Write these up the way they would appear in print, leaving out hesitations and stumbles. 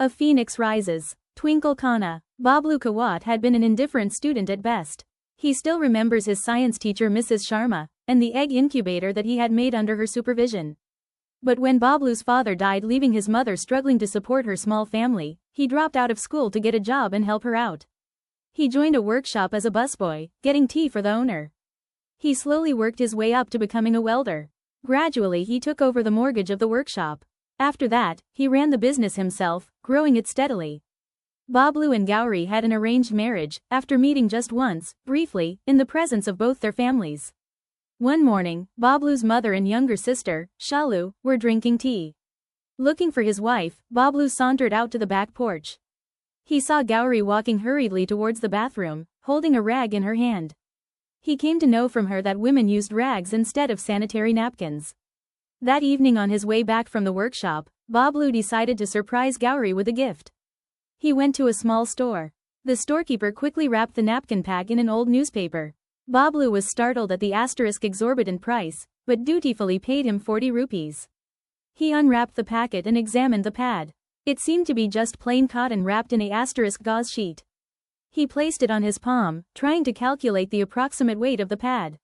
A phoenix rises. Twinkle Khanna. Bablu Kawat had been an indifferent student at best. He still remembers his science teacher Mrs. Sharma, and the egg incubator that he had made under her supervision. But when Bablu's father died, leaving his mother struggling to support her small family, he dropped out of school to get a job and help her out. He joined a workshop as a busboy, getting tea for the owner. He slowly worked his way up to becoming a welder. Gradually he took over the mortgage of the workshop. After that, he ran the business himself, growing it steadily. Bablu and Gauri had an arranged marriage, after meeting just once, briefly, in the presence of both their families. One morning, Bablu's mother and younger sister, Shalu, were drinking tea. Looking for his wife, Bablu sauntered out to the back porch. He saw Gauri walking hurriedly towards the bathroom, holding a rag in her hand. He came to know from her that women used rags instead of sanitary napkins. That evening on his way back from the workshop, Bablu decided to surprise Gauri with a gift. He went to a small store. The storekeeper quickly wrapped the napkin pack in an old newspaper. Bablu was startled at the exorbitant price, but dutifully paid him 40 rupees. He unwrapped the packet and examined the pad. It seemed to be just plain cotton wrapped in a gauze sheet. He placed it on his palm, trying to calculate the approximate weight of the pad.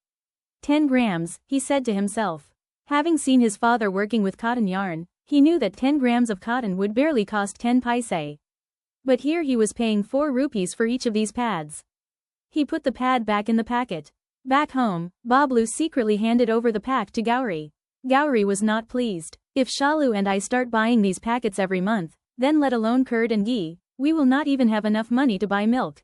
10 grams, he said to himself. Having seen his father working with cotton yarn, he knew that 10 grams of cotton would barely cost 10 paise. But here he was paying 4 rupees for each of these pads. He put the pad back in the packet. Back home, Bablu secretly handed over the pack to Gauri. Gauri was not pleased. If Shalu and I start buying these packets every month, then let alone curd and ghee, we will not even have enough money to buy milk.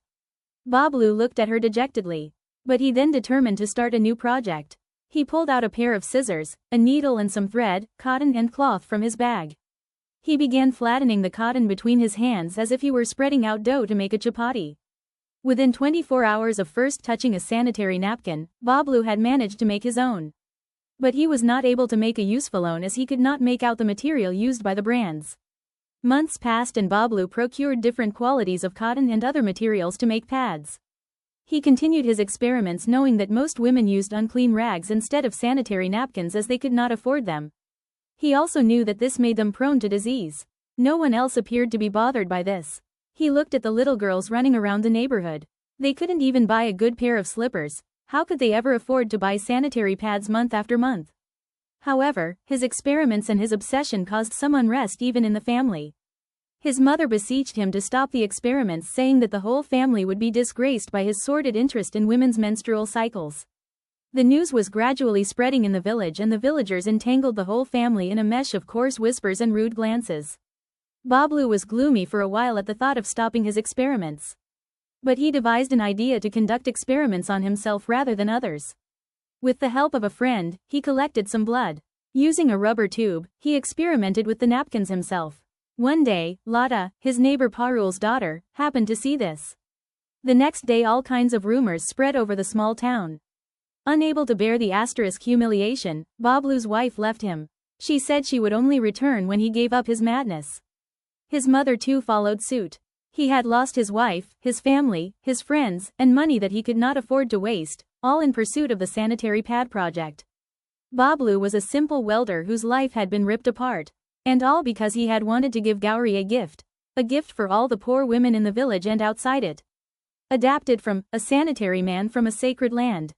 Bablu looked at her dejectedly. But he then determined to start a new project. He pulled out a pair of scissors, a needle and some thread, cotton and cloth from his bag. He began flattening the cotton between his hands as if he were spreading out dough to make a chapati. Within 24 hours of first touching a sanitary napkin, Bablu had managed to make his own. But he was not able to make a useful one as he could not make out the material used by the brands. Months passed and Bablu procured different qualities of cotton and other materials to make pads. He continued his experiments knowing that most women used unclean rags instead of sanitary napkins as they could not afford them. He also knew that this made them prone to disease. No one else appeared to be bothered by this. He looked at the little girls running around the neighborhood. They couldn't even buy a good pair of slippers. How could they ever afford to buy sanitary pads month after month? However, his experiments and his obsession caused some unrest even in the family. His mother beseeched him to stop the experiments, saying that the whole family would be disgraced by his sordid interest in women's menstrual cycles. The news was gradually spreading in the village and the villagers entangled the whole family in a mesh of coarse whispers and rude glances. Bablu was gloomy for a while at the thought of stopping his experiments. But he devised an idea to conduct experiments on himself rather than others. With the help of a friend, he collected some blood. Using a rubber tube, he experimented with the napkins himself. One day, Lata, his neighbor Parul's daughter, happened to see this. The next day all kinds of rumors spread over the small town. Unable to bear the humiliation, Bablu's wife left him. She said she would only return when he gave up his madness. His mother too followed suit. He had lost his wife, his family, his friends, and money that he could not afford to waste, all in pursuit of the sanitary pad project. Bablu was a simple welder whose life had been ripped apart. And all because he had wanted to give Gauri a gift for all the poor women in the village and outside it. Adapted from A Sanitary Man from a Sacred Land.